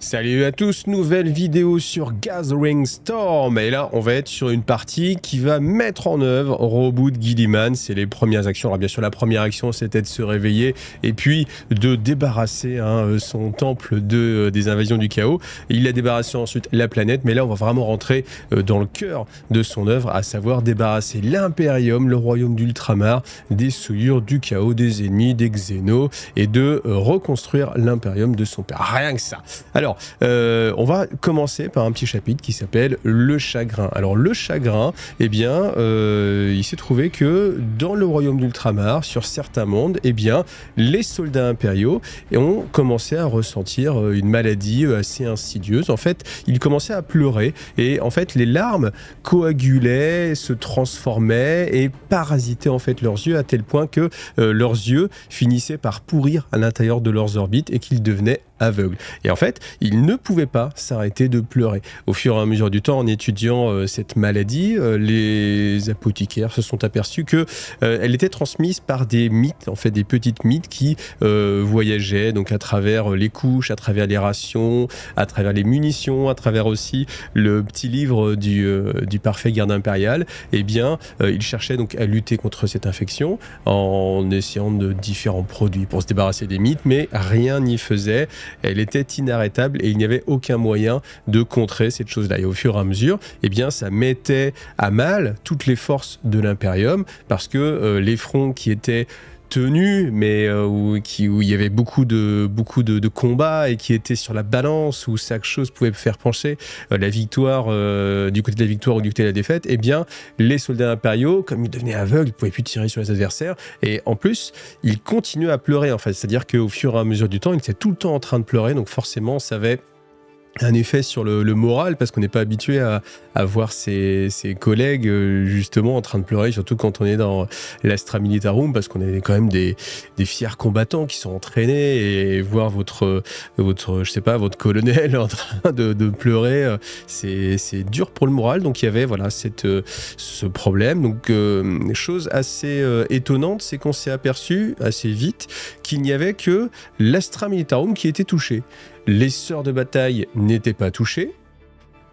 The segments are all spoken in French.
Salut à tous, nouvelle vidéo sur Gathering Storm, et là on va être sur une partie qui va mettre en œuvre Reboot Guilliman. C'est les premières actions. Alors bien sûr la première action c'était de se réveiller et puis de débarrasser son temple des invasions du chaos. Il a débarrassé ensuite la planète, mais là on va vraiment rentrer dans le cœur de son œuvre, à savoir débarrasser l'Imperium, le royaume d'Ultramar, des souillures, du chaos, des ennemis, des xénos, et de reconstruire l'Imperium de son père. Rien que ça. Alors, on va commencer par un petit chapitre qui s'appelle Le Chagrin. Alors, le Chagrin, eh bien, il s'est trouvé que dans le royaume d'Ultramar, sur certains mondes, eh bien, les soldats impériaux ont commencé à ressentir une maladie assez insidieuse. En fait, ils commençaient à pleurer et en fait, les larmes coagulaient, se transformaient et parasitaient en fait leurs yeux à tel point que leurs yeux finissaient par pourrir à l'intérieur de leurs orbites et qu'ils devenaient aveugles. Et en fait, ils ne pouvaient pas s'arrêter de pleurer. Au fur et à mesure du temps, en étudiant cette maladie, les apothicaires se sont aperçus que elle était transmise par des mythes, en fait des petites mythes qui voyageaient donc à travers les couches, à travers les rations, à travers les munitions, à travers aussi le petit livre du parfait garde impérial. Eh bien, ils cherchaient donc à lutter contre cette infection en essayant de différents produits pour se débarrasser des mythes, mais rien n'y faisait. Elle était inarrêtable et il n'y avait aucun moyen de contrer cette chose-là. Et au fur et à mesure, eh bien, ça mettait à mal toutes les forces de l'Imperium parce que les fronts qui étaient tenus, mais où il y avait beaucoup de combats et qui étaient sur la balance, où chaque chose pouvait faire pencher la victoire du côté de la victoire ou du côté de la défaite, eh bien, les soldats impériaux, comme ils devenaient aveugles, ils ne pouvaient plus tirer sur les adversaires, et en plus, ils continuaient à pleurer, en fait. C'est-à-dire qu'au fur et à mesure du temps, ils étaient tout le temps en train de pleurer, donc forcément, ça avait un effet sur le moral, parce qu'on n'est pas habitué à voir ses collègues justement en train de pleurer, surtout quand on est dans l'Astra Militarum, parce qu'on est quand même des fiers combattants qui sont entraînés, et voir votre je sais pas, votre colonel en train de pleurer, c'est dur pour le moral. Donc il y avait voilà ce problème. Donc chose assez étonnante, c'est qu'on s'est aperçu assez vite qu'il n'y avait que l'Astra Militarum qui était touché. Les sœurs de bataille n'étaient pas touchées,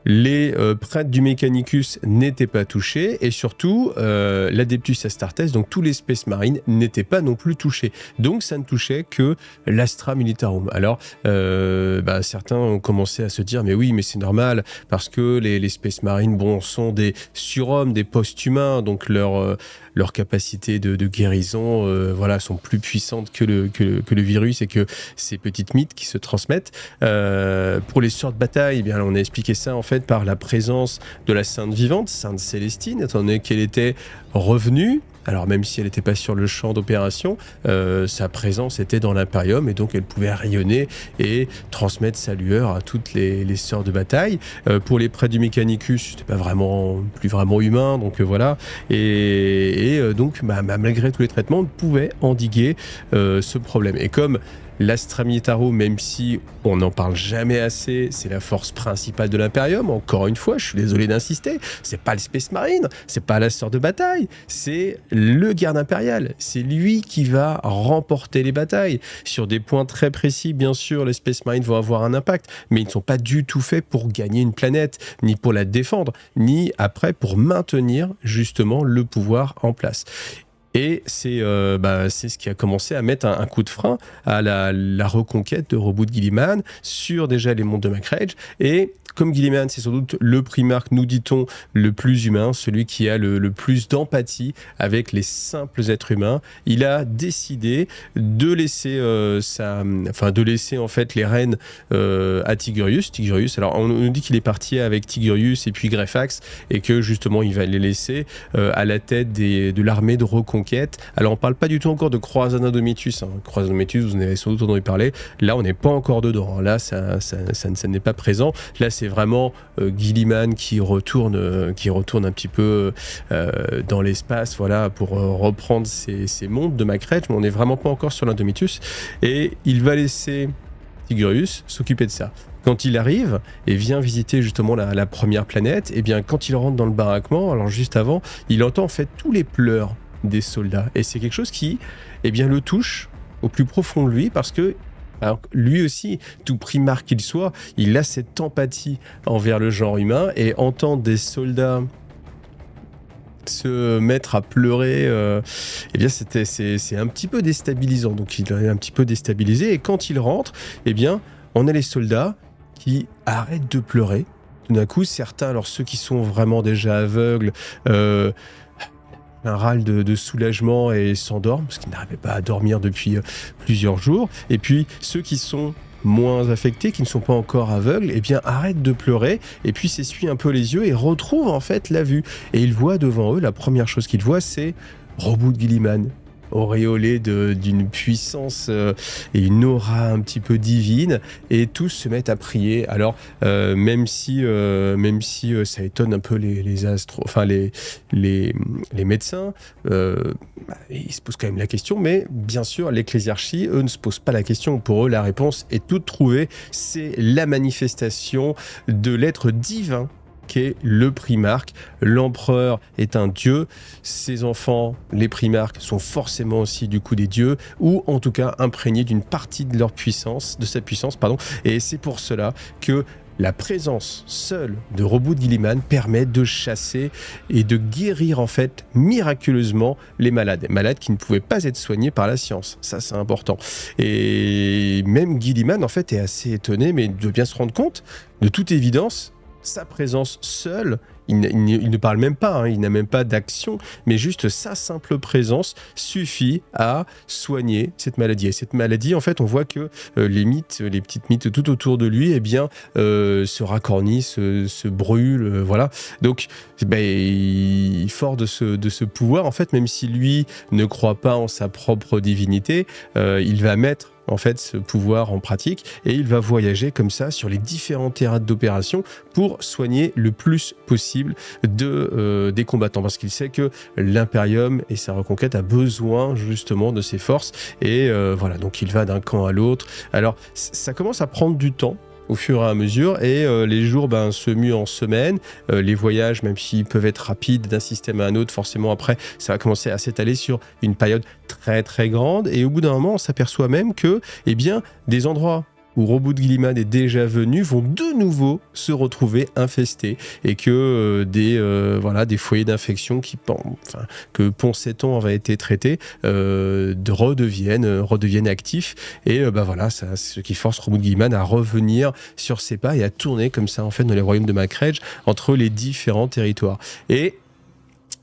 les prêtres du Mechanicus n'étaient pas touchés, et surtout l'Adeptus Astartes, donc tous les Space Marines, n'étaient pas non plus touchés. Donc ça ne touchait que l'Astra Militarum. Alors certains ont commencé à se dire mais oui, mais c'est normal, parce que les Space Marines sont des surhommes, des post-humains, donc leur capacité de guérison sont plus puissantes que le virus et que ces petites mythes qui se transmettent. Pour les sœurs de bataille, eh bien, on a expliqué ça en fait par la présence de la Sainte Vivante, Sainte Célestine, étant donné qu'elle était revenue. Alors même si elle n'était pas sur le champ d'opération, sa présence était dans l'Imperium, et donc elle pouvait rayonner et transmettre sa lueur à toutes les sœurs de bataille. Pour les prêtres du Mechanicus, c'était pas plus vraiment humain, donc voilà. Et donc malgré tous les traitements, on pouvait endiguer ce problème. Et comme l'Astra Militarum, même si on n'en parle jamais assez, c'est la force principale de l'Imperium. Encore une fois, je suis désolé d'insister, c'est pas le Space Marine, c'est pas la sœur de bataille, c'est le garde impérial. C'est lui qui va remporter les batailles. Sur des points très précis, bien sûr, les Space Marines vont avoir un impact, mais ils ne sont pas du tout faits pour gagner une planète, ni pour la défendre, ni après pour maintenir justement le pouvoir en place. Et c'est ce qui a commencé à mettre un coup de frein à la reconquête de Reboot Guilliman sur déjà les mondes de Macrage. Et comme Guilliman, c'est sans doute le primarque, nous dit-on, le plus humain, celui qui a le plus d'empathie avec les simples êtres humains, il a décidé de laisser en fait les rênes à Tigurius. Tigurius, alors on nous dit qu'il est parti avec Tigurius et puis Greyfax, et que justement il va les laisser à la tête de l'armée de reconquête. Alors on parle pas du tout encore de Croisade Indomitus. Croisade Indomitus, vous en avez sans doute entendu parler. Là, on n'est pas encore dedans. Là, ça n'est pas présent. Là, c'est vraiment Guilliman qui retourne un petit peu dans l'espace, voilà, pour reprendre ces mondes de Macrage, mais on n'est vraiment pas encore sur l'Indomitus, et il va laisser Tigurius s'occuper de ça. Quand il arrive et vient visiter justement la première planète, et bien quand il rentre dans le baraquement, alors juste avant, il entend en fait tous les pleurs des soldats, et c'est quelque chose qui le touche au plus profond de lui, parce que Alors, lui aussi, tout primarque qu'il soit, il a cette empathie envers le genre humain et entendre des soldats se mettre à pleurer, eh bien c'est un petit peu déstabilisant. Donc il est un petit peu déstabilisé et quand il rentre, eh bien on a les soldats qui arrêtent de pleurer. Tout d'un coup, certains, alors ceux qui sont vraiment déjà aveugles, un râle de soulagement et s'endorment parce qu'ils n'arrivaient pas à dormir depuis plusieurs jours. Et puis ceux qui sont moins affectés, qui ne sont pas encore aveugles, eh bien arrêtent de pleurer et puis s'essuient un peu les yeux et retrouvent en fait la vue. Et ils voient devant eux, la première chose qu'ils voient, c'est Roboute Guilliman, auréolé d'une puissance et une aura un petit peu divine, et tous se mettent à prier. Alors même si ça étonne un peu les médecins, ils se posent quand même la question, mais bien sûr l'ecclésiarchie, eux, ne se posent pas la question. Pour eux, la réponse est toute trouvée, c'est la manifestation de l'être divin qu'est le primarque. L'empereur est un dieu, ses enfants, les primarques, sont forcément aussi du coup des dieux, ou en tout cas imprégnés d'une partie de leur puissance, de sa puissance, pardon. Et c'est pour cela que la présence seule de Roboute Guilliman permet de chasser et de guérir en fait miraculeusement les malades qui ne pouvaient pas être soignés par la science. Ça, c'est important. Et même Guilliman en fait est assez étonné, mais il doit bien se rendre compte, de toute évidence, sa présence seule, il ne parle même pas, hein, il n'a même pas d'action, mais juste sa simple présence suffit à soigner cette maladie. Et cette maladie, en fait, on voit que les petites mythes tout autour de lui, eh bien, se racornissent, se brûlent, voilà. Donc, fort de ce pouvoir, en fait, même si lui ne croit pas en sa propre divinité, il va mettre en fait ce pouvoir en pratique et il va voyager comme ça sur les différents théâtres d'opération pour soigner le plus possible des combattants, parce qu'il sait que l'Imperium et sa reconquête a besoin justement de ses forces et voilà, donc il va d'un camp à l'autre. Alors ça commence à prendre du temps au fur et à mesure, et les jours se muent en semaines. Les voyages, même s'ils peuvent être rapides d'un système à un autre, forcément après, ça va commencer à s'étaler sur une période très très grande, et au bout d'un moment, on s'aperçoit même que, eh bien, des endroits où Roboute Guilliman est déjà venu vont de nouveau se retrouver infestés, et que des foyers d'infection que Pont-Seton avait été traité redeviennent actifs, et voilà, ça, c'est ce qui force Roboute Guilliman à revenir sur ses pas et à tourner comme ça en fait dans les royaumes de Macrage entre les différents territoires. Et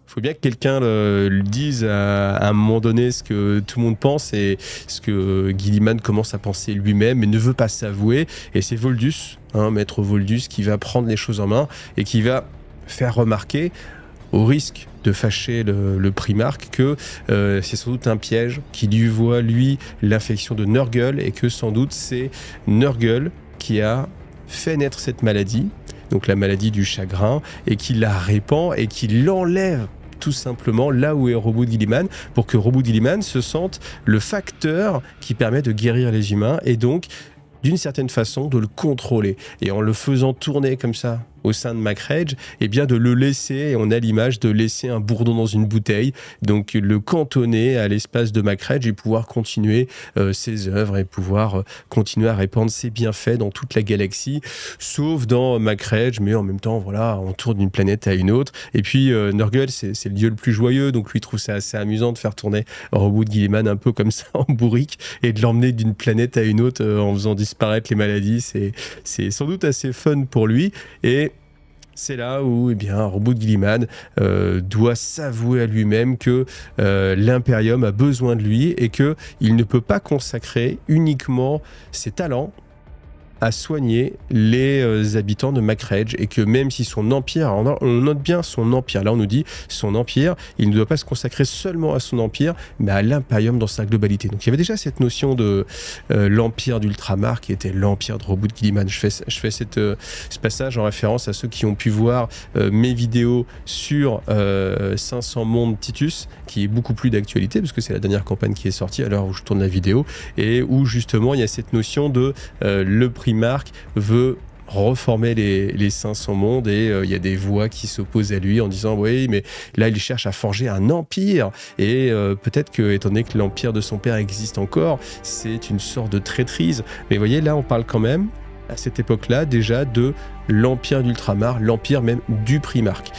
il faut bien que quelqu'un le dise à un moment donné ce que tout le monde pense et ce que Guilliman commence à penser lui-même mais ne veut pas s'avouer. Et c'est Voldus, maître Voldus, qui va prendre les choses en main et qui va faire remarquer, au risque de fâcher le primarque, que c'est sans doute un piège, qui lui voit, lui, l'infection de Nurgle, et que sans doute c'est Nurgle qui a fait naître cette maladie, donc la maladie du chagrin, et qui la répand et qui l'enlève tout simplement là où est Roboute Guilliman, pour que Roboute Guilliman se sente le facteur qui permet de guérir les humains et donc d'une certaine façon de le contrôler. Et en le faisant tourner comme ça au sein de Macrage, eh bien de le laisser, et on a l'image de laisser un bourdon dans une bouteille, donc le cantonner à l'espace de Macrage et pouvoir continuer ses œuvres et pouvoir continuer à répandre ses bienfaits dans toute la galaxie, sauf dans Macrage, mais en même temps, voilà, on tourne d'une planète à une autre. Et puis Nurgle, c'est le dieu le plus joyeux, donc lui trouve ça assez amusant de faire tourner Roboute Guilliman un peu comme ça en bourrique et de l'emmener d'une planète à une autre en faisant disparaître les maladies. C'est sans doute assez fun pour lui, et c'est là où Roboute Guilliman doit s'avouer à lui-même que l'Imperium a besoin de lui et qu'il ne peut pas consacrer uniquement ses talents à soigner les habitants de Macrage, et que même si son empire, on note bien son empire, là on nous dit son empire, il ne doit pas se consacrer seulement à son empire, mais à l'Imperium dans sa globalité. Donc il y avait déjà cette notion de l'empire d'Ultramar qui était l'empire de Roboute Guilliman. Je fais ce passage en référence à ceux qui ont pu voir mes vidéos sur 500 mondes Titus, qui est beaucoup plus d'actualité parce que c'est la dernière campagne qui est sortie à l'heure où je tourne la vidéo, et où justement il y a cette notion de le primarque veut reformer les 500 mondes et il y a des voix qui s'opposent à lui en disant oui, mais là il cherche à forger un empire et peut-être que, étant donné que l'empire de son père existe encore, c'est une sorte de traîtrise. Mais vous voyez, là on parle quand même à cette époque-là déjà de l'empire d'Ultramar, l'empire même du Primarque.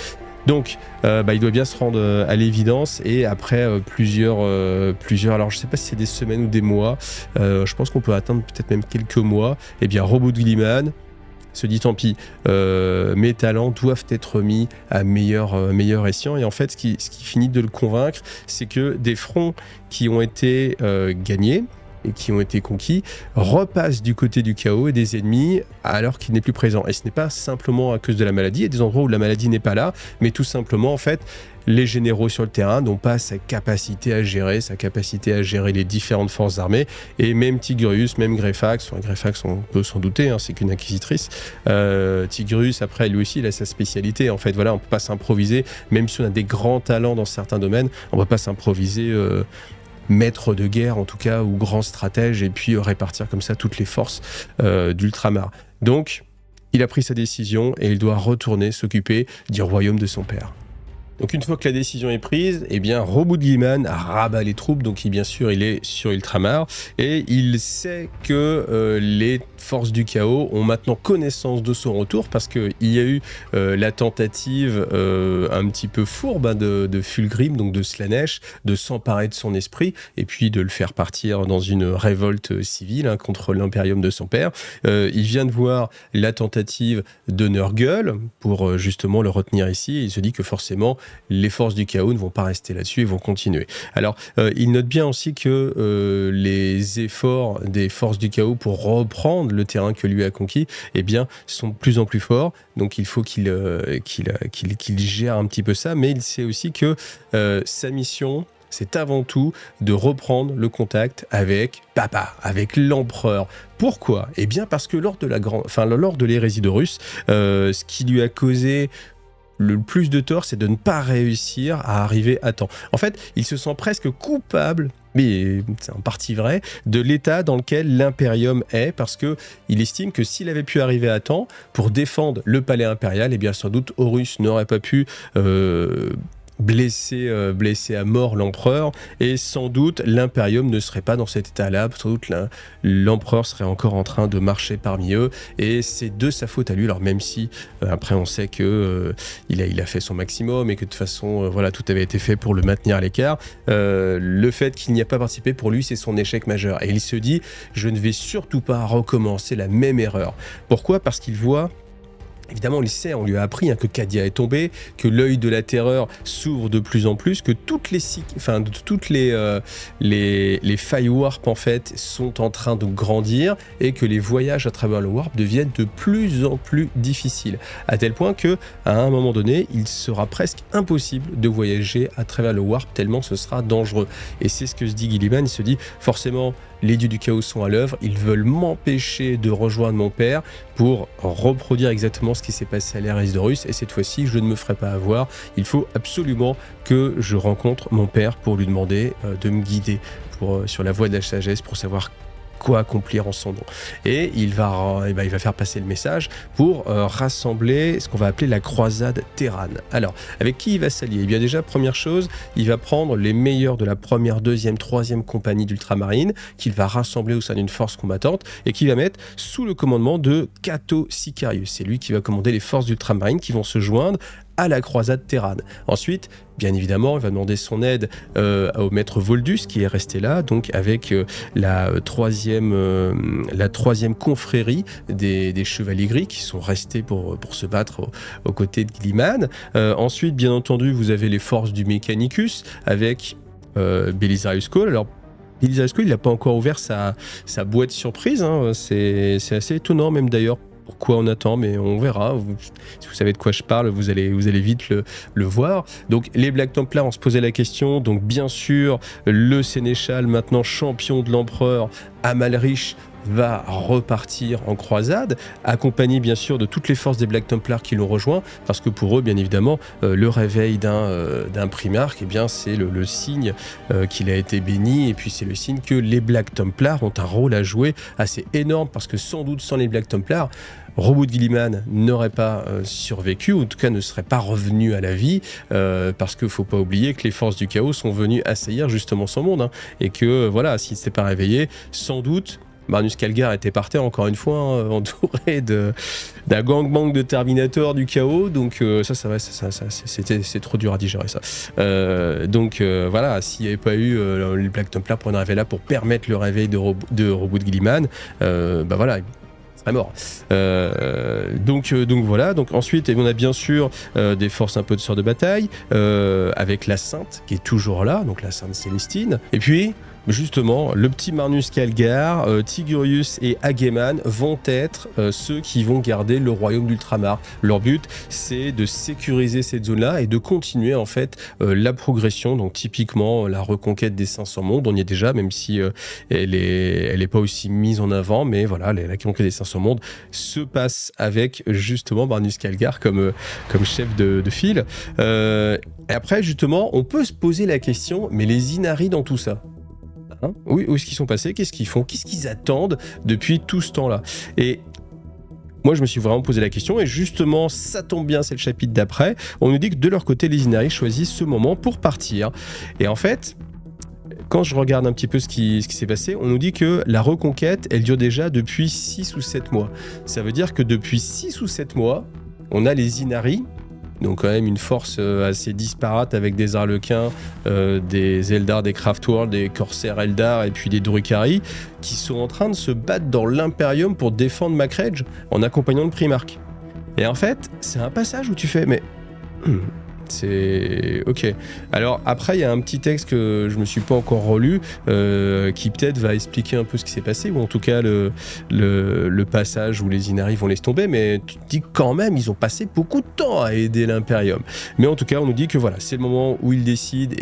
Donc, il doit bien se rendre à l'évidence et après plusieurs, alors je ne sais pas si c'est des semaines ou des mois, je pense qu'on peut atteindre peut-être même quelques mois, eh bien Roboute Guilliman se dit tant pis, mes talents doivent être mis à meilleur escient. Et en fait, ce qui finit de le convaincre, c'est que des fronts qui ont été gagnés et qui ont été conquis repassent du côté du chaos et des ennemis alors qu'il n'est plus présent. Et ce n'est pas simplement à cause de la maladie, il y a des endroits où la maladie n'est pas là, mais tout simplement en fait les généraux sur le terrain n'ont pas sa capacité à gérer les différentes forces armées, et même Tigurius, même Greyfax, on peut s'en douter, hein, c'est qu'une inquisitrice, Tigurius après lui aussi il a sa spécialité, en fait voilà, on ne peut pas s'improviser, même si on a des grands talents dans certains domaines, on ne peut pas s'improviser maître de guerre en tout cas, ou grand stratège, et puis répartir comme ça toutes les forces d'Ultramar. Donc il a pris sa décision et il doit retourner s'occuper du royaume de son père. Donc une fois que la décision est prise, eh bien Roboute Guilliman rabat les troupes, donc bien sûr il est sur Ultramar, et il sait que les forces du chaos ont maintenant connaissance de son retour, parce qu'il y a eu la tentative un petit peu fourbe de Fulgrim, donc de Slaanesh, de s'emparer de son esprit, et puis de le faire partir dans une révolte civile contre l'impérium de son père. Il vient de voir la tentative de Nurgle pour justement le retenir ici, et il se dit que forcément les forces du chaos ne vont pas rester là-dessus et vont continuer. Alors, il note bien aussi que les efforts des forces du chaos pour reprendre le terrain que lui a conquis, eh bien, sont de plus en plus forts. Donc, il faut qu'il gère un petit peu ça, mais il sait aussi que sa mission, c'est avant tout de reprendre le contact avec papa, avec l'empereur. Pourquoi ? Eh bien, parce que lors de l'hérésie d'Horus, ce qui lui a causé le plus de tort, c'est de ne pas réussir à arriver à temps. En fait, il se sent presque coupable, mais c'est en partie vrai, de l'état dans lequel l'Imperium est, parce qu'il estime que s'il avait pu arriver à temps pour défendre le palais impérial, eh bien sans doute Horus n'aurait pas pu blesser à mort l'empereur, et sans doute l'Imperium ne serait pas dans cet état-là, sans doute l'empereur serait encore en train de marcher parmi eux, et c'est de sa faute à lui. Alors même si après on sait que il a fait son maximum et que de toute façon voilà, tout avait été fait pour le maintenir à l'écart, le fait qu'il n'y a pas participé, pour lui c'est son échec majeur, et il se dit je ne vais surtout pas recommencer la même erreur. Pourquoi ? Parce qu'il voit, évidemment, on le sait, on lui a appris que Cadia est tombé, que l'œil de la terreur s'ouvre de plus en plus, que toutes les failles warp en fait sont en train de grandir, et que les voyages à travers le warp deviennent de plus en plus difficiles, à tel point que à un moment donné, il sera presque impossible de voyager à travers le warp tellement ce sera dangereux. Et c'est ce que se dit Guilliman. Il se dit forcément, les dieux du chaos sont à l'œuvre, ils veulent m'empêcher de rejoindre mon père pour reproduire exactement ce qui s'est passé à l'hérésie d'Horus, et cette fois-ci je ne me ferai pas avoir, il faut absolument que je rencontre mon père pour lui demander de me guider sur la voie de la sagesse, pour savoir quoi accomplir en son nom. Et il va faire passer le message pour rassembler ce qu'on va appeler la croisade Terran. Alors, avec qui il va s'allier ? Eh bien déjà, première chose, il va prendre les meilleurs de la première, deuxième, troisième compagnie d'ultramarines, qu'il va rassembler au sein d'une force combattante, et qu'il va mettre sous le commandement de Cato Sicarius. C'est lui qui va commander les forces d'ultramarines qui vont se joindre à la croisade Terran. Ensuite, bien évidemment, il va demander son aide au maître Voldus, qui est resté là, donc avec la troisième confrérie des Chevaliers Gris, qui sont restés pour se battre aux côtés de Guilliman. Ensuite, bien entendu, vous avez les forces du Mechanicus, avec Belisarius Cawl. Alors, Belisarius Cawl, il n'a pas encore ouvert sa boîte surprise, hein. C'est assez étonnant même d'ailleurs. Pourquoi on attend, mais on verra. Si vous savez de quoi je parle, vous allez vite le voir. Donc les Black Templars, on se posait la question. Donc bien sûr, le sénéchal, maintenant champion de l'empereur, Amalric, va repartir en croisade, accompagné bien sûr de toutes les forces des Black Templars qui l'ont rejoint, parce que pour eux, bien évidemment, le réveil d'un primarque, eh bien, c'est le signe qu'il a été béni, et puis c'est le signe que les Black Templars ont un rôle à jouer assez énorme, parce que sans doute sans les Black Templars, Roboute Guilliman n'aurait pas survécu, ou en tout cas ne serait pas revenu à la vie, parce qu'il ne faut pas oublier que les forces du chaos sont venues assaillir justement son monde, hein, et que voilà, s'il ne s'était pas réveillé, sans doute Marnus Calgar était par terre encore une fois, hein, entouré d'un gangbang de Terminator du chaos, donc c'est trop dur à digérer ça. Voilà, s'il n'y avait pas eu les Black Templars pour arriver là pour permettre le réveil de Roboute Guilliman, voilà, mort. Donc voilà. Donc ensuite, on a bien sûr des forces un peu de sort de bataille, avec la Sainte qui est toujours là, donc la Sainte Célestine. Et puis justement, le petit Marnus Calgar, Tigurius et Hageman vont être ceux qui vont garder le royaume d'Ultramar. Leur but, c'est de sécuriser cette zone-là et de continuer en fait la progression. Donc typiquement la reconquête des 500 mondes, on y est déjà, même si elle est pas aussi mise en avant, mais voilà, la reconquête des 500 mondes se passe avec justement Marnus Calgar comme chef de file. Et après justement, on peut se poser la question, mais les Inari dans tout ça, où est-ce qu'ils sont passés? Qu'est-ce qu'ils font? Qu'est-ce qu'ils attendent depuis tout ce temps-là? Et moi, je me suis vraiment posé la question, et justement, ça tombe bien, c'est le chapitre d'après. On nous dit que de leur côté, les Inari choisissent ce moment pour partir. Et en fait, quand je regarde un petit peu ce qui s'est passé, on nous dit que la reconquête, elle dure déjà depuis 6 ou 7 mois. Ça veut dire que depuis 6 ou 7 mois, on a les Inari, donc quand même une force assez disparate avec des Arlequins, des Eldar, des Craftworld, des Corsaires Eldar et puis des Drukhari qui sont en train de se battre dans l'Imperium pour défendre Macrage en accompagnant le Primarque. Et en fait, c'est un passage où tu fais mais c'est ok. Alors après, il y a un petit texte que je me suis pas encore relu, qui peut-être va expliquer un peu ce qui s'est passé, ou en tout cas le passage où les Inari vont laisser tomber, mais tu te dis quand même, ils ont passé beaucoup de temps à aider l'Imperium. Mais en tout cas, on nous dit que voilà, c'est le moment où ils décident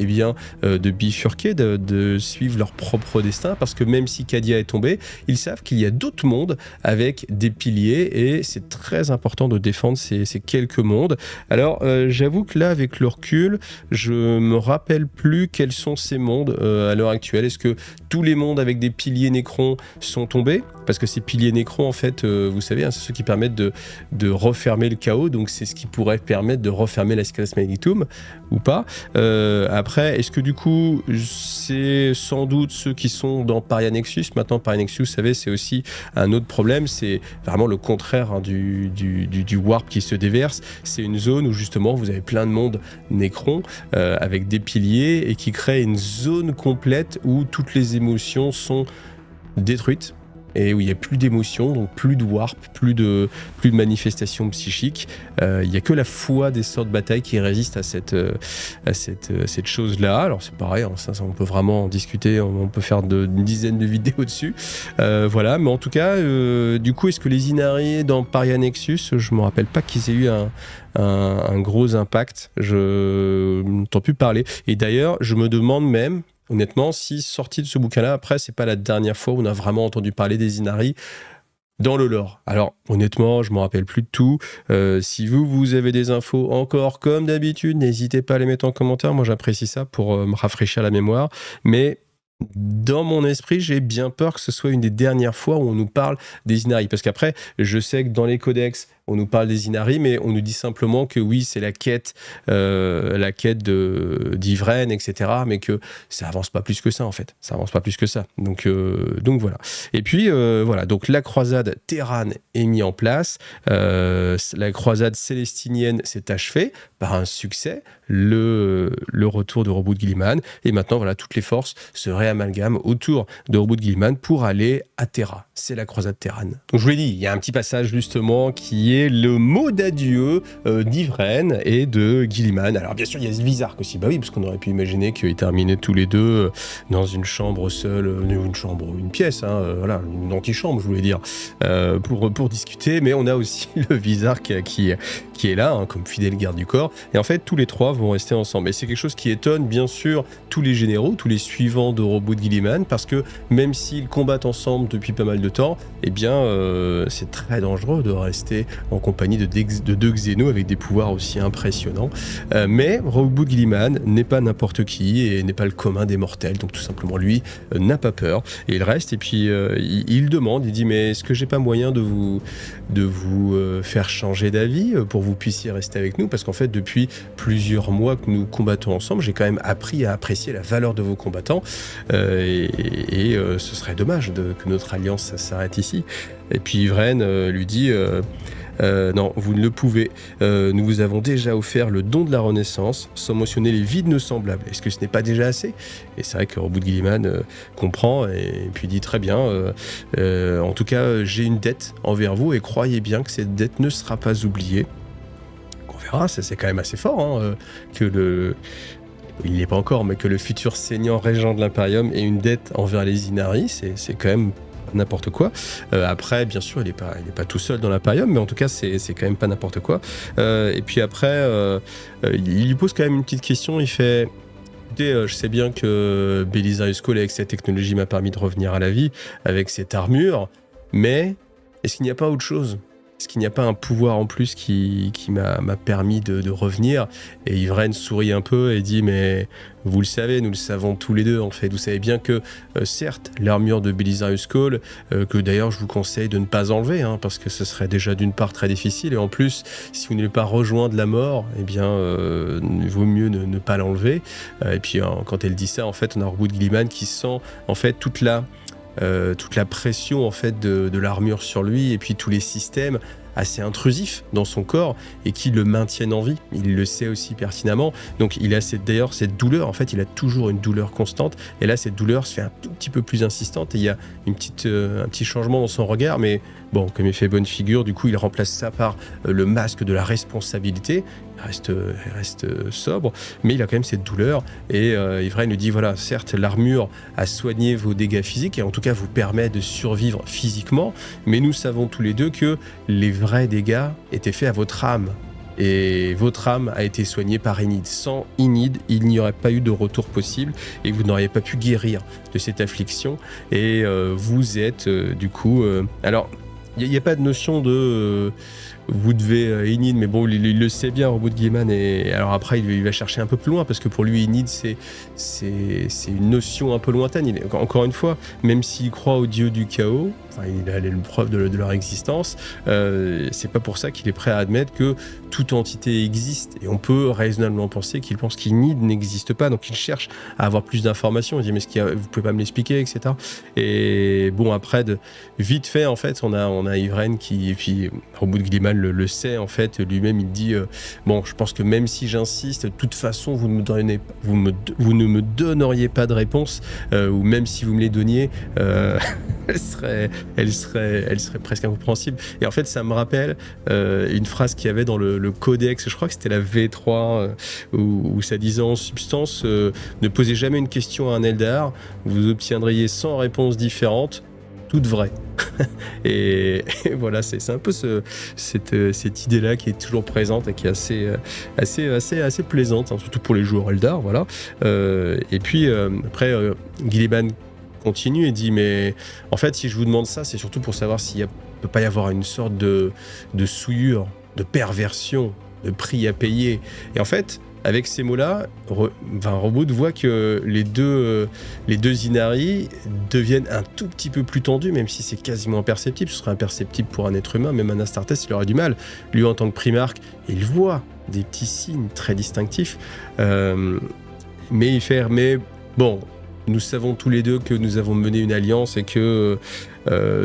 de bifurquer, de suivre leur propre destin, parce que même si Cadia est tombé, ils savent qu'il y a d'autres mondes avec des piliers, et c'est très important de défendre ces quelques mondes. Alors, j'avoue que là, avec le recul, je me rappelle plus quels sont ces mondes à l'heure actuelle. Est-ce que tous les mondes avec des piliers Nécrons sont tombés? Parce que ces piliers Nécrons, en fait, vous savez, hein, c'est ceux qui permettent de refermer le chaos, donc c'est ce qui pourrait permettre de refermer la Scalus Magnetum, ou pas. Après, est-ce que du coup, c'est sans doute ceux qui sont dans Paria Nexus? Maintenant, Paria Nexus, vous savez, c'est aussi un autre problème, c'est vraiment le contraire, hein, du warp qui se déverse. C'est une zone où justement, vous avez plein de mondes Nécrons avec des piliers, et qui crée une zone complète où toutes les émotions sont détruites, et où il n'y a plus d'émotions, donc plus de warp, plus de manifestations psychiques. Il n'y a que la foi des sorts de bataille qui résiste à cette chose-là. Alors c'est pareil, hein, ça, on peut vraiment en discuter, on peut faire une dizaine de vidéos dessus. Voilà, mais en tout cas, du coup, est-ce que les Inari dans Paria Nexus, je ne me rappelle pas qu'ils aient eu un gros impact. Je n'entends plus parler. Et d'ailleurs, je me demande même, honnêtement, si sorti de ce bouquin-là, après, c'est pas la dernière fois où on a vraiment entendu parler des Inari dans le lore. Alors, honnêtement, je me rappelle plus de tout. Si vous avez des infos encore, comme d'habitude, n'hésitez pas à les mettre en commentaire. Moi, j'apprécie ça pour me rafraîchir la mémoire. Mais dans mon esprit, j'ai bien peur que ce soit une des dernières fois où on nous parle des Inari. Parce qu'après, je sais que dans les codex, on nous parle des Inari, mais on nous dit simplement que oui, c'est la quête d'Ivraine, etc. Mais que ça avance pas plus que ça, en fait. Ça avance pas plus que ça. Donc voilà. Et puis, voilà. Donc, la croisade Terran est mise en place. La croisade célestinienne s'est achevée par un succès. Le retour de Roboute Guilliman. Et maintenant, voilà, toutes les forces se réamalgament autour de Roboute Guilliman pour aller à Terra. C'est la croisade Terran. Donc, je vous l'ai dit, il y a un petit passage, justement, qui est le mot d'adieu d'Ivraine et de Guilliman. Alors bien sûr, il y a ce Vizark aussi. Bah oui, parce qu'on aurait pu imaginer qu'ils terminaient tous les deux dans une chambre seule, une pièce, hein, voilà, une antichambre, je voulais dire, pour discuter. Mais on a aussi le Vizark qui est là, hein, comme fidèle garde du corps. Et en fait, tous les trois vont rester ensemble. Et c'est quelque chose qui étonne, bien sûr, tous les généraux, tous les suivants de Roboute Guilliman, parce que même s'ils combattent ensemble depuis pas mal de temps, eh bien, c'est très dangereux de rester en compagnie de deux Xénos avec des pouvoirs aussi impressionnants. Mais Roboute Guilliman n'est pas n'importe qui et n'est pas le commun des mortels, donc tout simplement lui n'a pas peur et il reste et puis il demande, il dit mais est-ce que j'ai pas moyen de vous faire changer d'avis pour que vous puissiez rester avec nous, parce qu'en fait depuis plusieurs mois que nous combattons ensemble, j'ai quand même appris à apprécier la valeur de vos combattants et ce serait dommage que notre alliance s'arrête ici. Et puis Yvraine lui dit non, vous ne le pouvez. Nous vous avons déjà offert le don de la renaissance, sans mentionner les vies de nos semblables. Est-ce que ce n'est pas déjà assez ? Et c'est vrai que Roboute Guilliman comprend et puis dit très bien. En tout cas, j'ai une dette envers vous et croyez bien que cette dette ne sera pas oubliée. On verra, ça c'est quand même assez fort hein, il n'y est pas encore, mais que le futur seigneur régent de l'Imperium ait une dette envers les Inari, c'est quand même n'importe quoi. Après, bien sûr, il est pas tout seul dans l'Imperium, mais en tout cas, c'est quand même pas n'importe quoi. Et puis après, il lui pose quand même une petite question. Il fait écoutez, je sais bien que Belisarius Cawl, avec cette technologie, m'a permis de revenir à la vie, avec cette armure, mais est-ce qu'il n'y a pas autre chose ? Est-ce qu'il n'y a pas un pouvoir en plus qui m'a permis de revenir ? Et Yvraine sourit un peu et dit mais vous le savez, nous le savons tous les deux en fait. Vous savez bien que certes l'armure de Belisarius Cawl, que d'ailleurs je vous conseille de ne pas enlever, hein, parce que ce serait déjà d'une part très difficile et en plus si vous n'avez pas rejoindre la mort, eh bien il vaut mieux ne pas l'enlever. Et puis quand elle dit ça, en fait on a Roboute Guilliman qui sent en fait toute la pression en fait de l'armure sur lui et puis tous les systèmes assez intrusifs dans son corps et qui le maintiennent en vie. Il le sait aussi pertinemment. Donc il a d'ailleurs cette douleur. En fait, il a toujours une douleur constante. Et là, cette douleur se fait un tout petit peu plus insistante et il y a un petit changement dans son regard. Mais bon, comme il fait bonne figure, du coup, il remplace ça par le masque de la responsabilité. Il reste sobre, mais il a quand même cette douleur. Et Yvraine lui dit, voilà, certes, l'armure a soigné vos dégâts physiques et en tout cas vous permet de survivre physiquement, mais nous savons tous les deux que les vrais dégâts étaient faits à votre âme. Et votre âme a été soignée par Enid. Sans Enid, il n'y aurait pas eu de retour possible et vous n'auriez pas pu guérir de cette affliction. Et vous êtes du coup... alors, il n'y a pas de notion de... vous devez Enid, mais bon, il le sait bien, Roboute Guilliman. Et alors après, il va chercher un peu plus loin parce que pour lui, Enid, c'est une notion un peu lointaine. Encore une fois, même s'il croit au dieu du chaos, enfin, il a les preuves de leur existence, c'est pas pour ça qu'il est prêt à admettre que toute entité existe. Et on peut raisonnablement penser qu'il pense qu'Enid n'existe pas, donc il cherche à avoir plus d'informations. Il dit, mais vous pouvez pas me l'expliquer, etc. Et bon, après, vite fait, en fait, on a Yvraine et puis Roboute Guilliman le sait, en fait, lui-même, il dit bon, je pense que même si j'insiste, de toute façon, vous ne me donneriez pas de réponse, ou même si vous me les donniez, elle serait presque incompréhensible. Et en fait, ça me rappelle une phrase qu'il y avait dans le codex, je crois que c'était la V3, où ça disait en substance ne posez jamais une question à un Eldar, vous obtiendriez 100 réponses différentes, toutes vraies. et voilà, c'est un peu cette idée-là qui est toujours présente et qui est assez plaisante, hein, surtout pour les joueurs Eldar, voilà. Et puis après, Guilliman continue et dit mais en fait si je vous demande ça, c'est surtout pour savoir s'il ne peut pas y avoir une sorte de souillure, de perversion, de prix à payer. Et en fait, avec ces mots-là, Roboute voit que les deux Inari deviennent un tout petit peu plus tendus, même si c'est quasiment imperceptible. Ce serait imperceptible pour un être humain, même un Astartes, il aurait du mal. Lui, en tant que primarque, il voit des petits signes très distinctifs, mais il fait mais bon, nous savons tous les deux que nous avons mené une alliance et que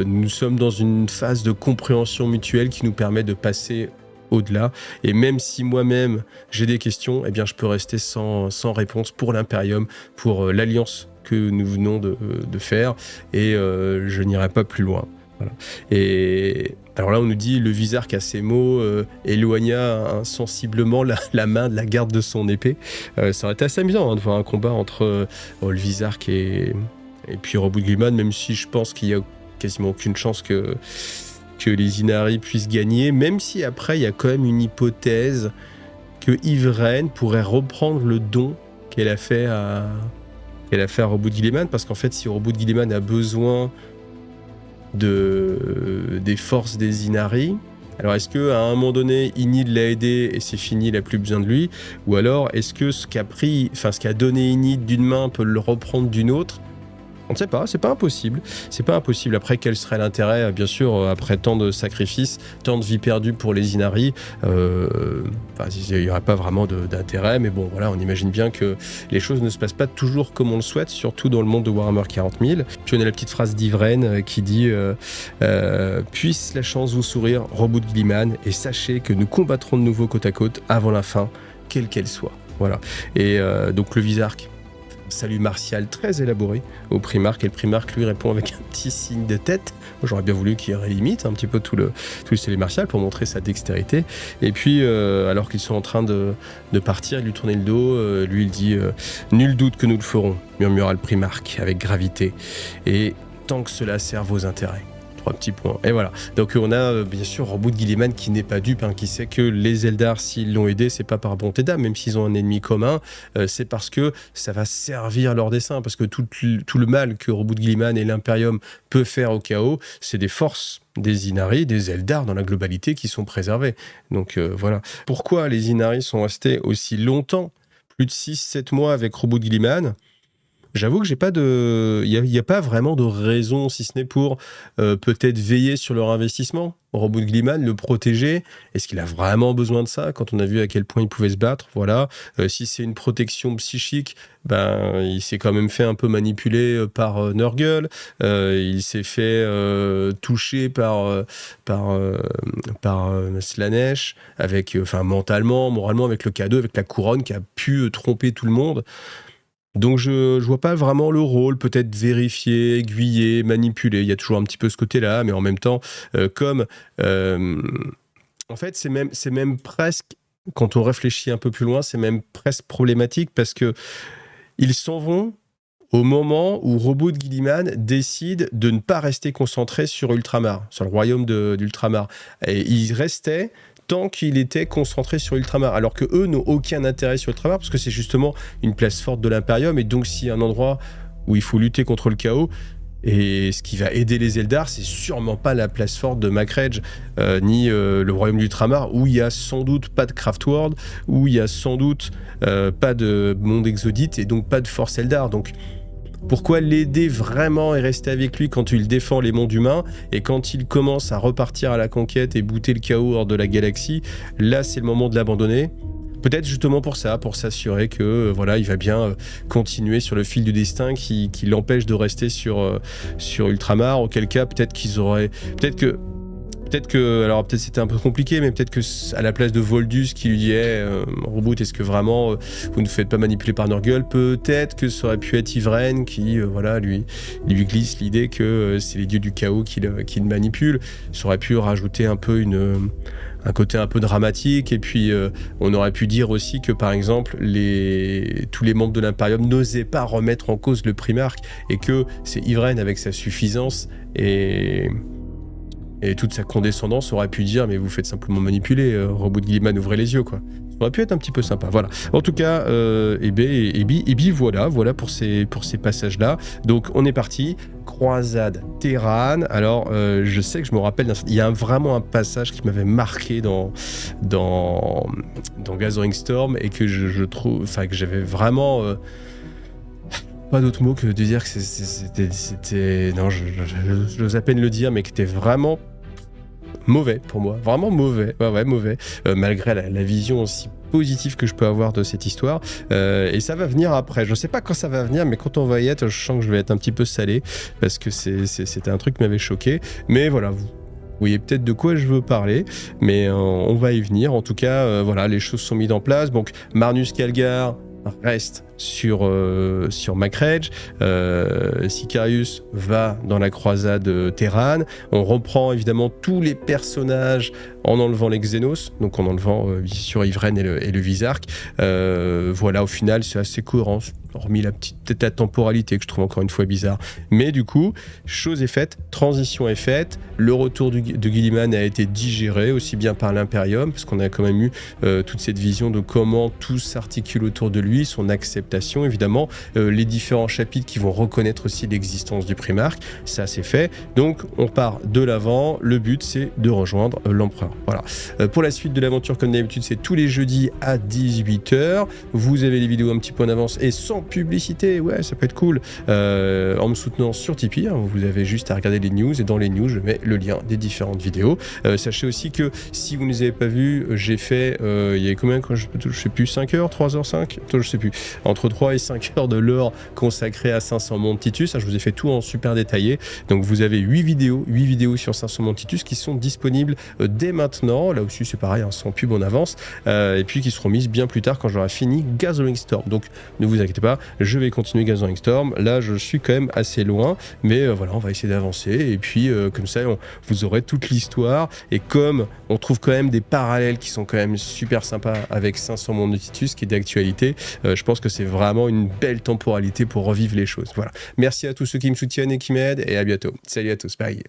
nous sommes dans une phase de compréhension mutuelle qui nous permet de passer au-delà. Et même si moi-même j'ai des questions, eh bien je peux rester sans réponse pour l'Imperium, pour l'alliance que nous venons de faire, et je n'irai pas plus loin. Voilà. Et alors là, on nous dit le Vizarque à ces mots éloigna insensiblement la main de la garde de son épée. Ça aurait été assez amusant de voir un combat entre le Vizarque et puis Roboute Guilliman, même si je pense qu'il y a quasiment aucune chance que les Inari puissent gagner, même si après il y a quand même une hypothèse que Yvraine pourrait reprendre le don qu'elle a fait à qu'elle a fait à Roboute Guilliman, parce qu'en fait, si Roboute Guilliman a besoin des forces des Inari, alors est-ce qu'à un moment donné, Enid l'a aidé et c'est fini, il n'a plus besoin de lui, ou alors est-ce que ce qu'a donné Enid d'une main peut le reprendre d'une autre? On ne sait pas, c'est pas impossible. C'est pas impossible. Après, quel serait l'intérêt, bien sûr, après tant de sacrifices, tant de vies perdues pour les Inari, il n'y aurait pas vraiment d'intérêt, mais bon, voilà, on imagine bien que les choses ne se passent pas toujours comme on le souhaite, surtout dans le monde de Warhammer 40 000. Puis on a la petite phrase d'Yvraine qui dit puisse la chance vous sourire, Roboute Guilliman, et sachez que nous combattrons de nouveau côte à côte avant la fin, quelle qu'elle soit. Voilà. Et donc le Visarque, salut martial très élaboré au Primarque, et le Primarque lui répond avec un petit signe de tête. Moi, j'aurais bien voulu qu'il réimite un petit peu tout le salut martial pour montrer sa dextérité. Et puis alors qu'ils sont en train de partir, il lui tourne le dos, lui il dit nul doute que nous le ferons, murmura le Primarque avec gravité, et tant que cela sert vos intérêts. 3 petits points. Et voilà. Donc on a bien sûr Roboute Guilliman qui n'est pas dupe, qui sait que les Eldar, s'ils l'ont aidé, c'est pas par bonté d'âme, même s'ils ont un ennemi commun, c'est parce que ça va servir leur dessein, parce que tout le mal que Roboute Guilliman et l'Imperium peut faire au chaos, c'est des forces des Inari, des Eldar dans la globalité qui sont préservées. Donc voilà. Pourquoi les Inari sont restés aussi longtemps, plus de 6-7 mois avec Roboute Guilliman? J'avoue que il n'y a pas vraiment de raison, si ce n'est pour peut-être veiller sur leur investissement. Roboute Guilliman, le protéger, est-ce qu'il a vraiment besoin de ça quand on a vu à quel point il pouvait se battre? Voilà. Si c'est une protection psychique, il s'est quand même fait un peu manipuler par Nurgle. Il s'est fait toucher par Slaanesh, mentalement, moralement, avec le cadeau, avec la couronne qui a pu tromper tout le monde. Donc je vois pas vraiment le rôle, peut-être vérifier, aiguiller, manipuler, il y a toujours un petit peu ce côté-là, mais en même temps, en fait c'est même presque, quand on réfléchit un peu plus loin, c'est même presque problématique, parce que ils s'en vont au moment où Roboute Guilliman décide de ne pas rester concentré sur Ultramar, sur le royaume d'Ultramar. Et il restait tant qu'il était concentré sur Ultramar, alors que eux n'ont aucun intérêt sur Ultramar, parce que c'est justement une place forte de l'Imperium, et donc s'il y a un endroit où il faut lutter contre le chaos, et ce qui va aider les Eldar, c'est sûrement pas la place forte de Macrage, ni le royaume d'Ultramar, où il y a sans doute pas de Craftworld, où il y a sans doute pas de monde exodite, et donc pas de force Eldar. Donc pourquoi l'aider vraiment et rester avec lui quand il défend les mondes humains, et quand il commence à repartir à la conquête et bouter le chaos hors de la galaxie, là c'est le moment de l'abandonner. Peut-être justement pour ça, pour s'assurer que il va bien continuer sur le fil du destin qui l'empêche de rester sur Ultramar, auquel cas peut-être que, alors peut-être c'était un peu compliqué, mais peut-être que à la place de Voldus qui lui dit Roboute, est-ce que vraiment vous ne faites pas manipuler par Nurgle, peut-être que ça aurait pu être Yvraine qui lui glisse l'idée que c'est les dieux du chaos qui le manipulent. Ça aurait pu rajouter un peu un côté un peu dramatique, et puis on aurait pu dire aussi que par exemple tous les membres de l'Imperium n'osaient pas remettre en cause le Primarque, et que c'est Yvraine avec sa suffisance et toute sa condescendance aurait pu dire mais vous faites simplement manipuler, Roboute Guilliman, ouvrez les yeux quoi. Ça aurait pu être un petit peu sympa, voilà. En tout cas, voilà pour ces passages-là. Donc on est parti, croisade Terran. Alors je sais que je me rappelle, il y a vraiment un passage qui m'avait marqué dans Gathering Storm, et que je trouve, que j'avais vraiment... pas d'autre mot que de dire que c'était non, j'ose à peine le dire, mais qui était vraiment mauvais pour moi, vraiment mauvais, mauvais, malgré la vision aussi positive que je peux avoir de cette histoire, et ça va venir après, je sais pas quand ça va venir, mais quand on va y être, je sens que je vais être un petit peu salé, parce que c'était un truc qui m'avait choqué, mais voilà, vous voyez peut-être de quoi je veux parler, mais on va y venir. En tout cas, les choses sont mises en place, donc Marnus Calgar reste sur Macrage, Sicarius va dans la croisade Terran, on reprend évidemment tous les personnages en enlevant les Xenos, donc en enlevant bien sûr Ivren et le Visarch. Voilà, au final, c'est assez cohérent, hormis peut-être la temporalité que je trouve encore une fois bizarre. Mais du coup, chose est faite, transition est faite, le retour de Guilliman a été digéré aussi bien par l'Imperium, parce qu'on a quand même eu toute cette vision de comment tout s'articule autour de lui, son acceptation évidemment, les différents chapitres qui vont reconnaître aussi l'existence du Primarque, ça c'est fait. Donc on part de l'avant, le but c'est de rejoindre l'Empereur. Voilà. Pour la suite de l'aventure, comme d'habitude, c'est tous les jeudis à 18h. Vous avez les vidéos un petit peu en avance et sans publicité, ouais, ça peut être cool, en me soutenant sur Tipeee, hein. Vous avez juste à regarder les news et dans les news, je mets le lien des différentes vidéos. Sachez aussi que si vous ne les avez pas vues, j'ai fait, il y avait combien, je sais plus, 5 heures, 3 heures, 5, je sais plus, entre 3 et 5 heures de lore consacré à 500 mondes Titus. Je vous ai fait tout en super détaillé. Donc vous avez 8 vidéos sur 500 mondes Titus qui sont disponibles dès maintenant. Là aussi c'est pareil, hein, sans pub on avance. Et puis qui seront mises bien plus tard quand j'aurai fini Gathering Storm. Donc ne vous inquiétez pas, je vais continuer Gathering Storm. Là je suis quand même assez loin, mais voilà, on va essayer d'avancer. Et puis comme ça vous aurez toute l'histoire. Et comme on trouve quand même des parallèles qui sont quand même super sympas avec 500 mondes de Titus qui est d'actualité, je pense que c'est vraiment une belle temporalité pour revivre les choses. Voilà. Merci à tous ceux qui me soutiennent et qui m'aident, et à bientôt. Salut à tous, bye.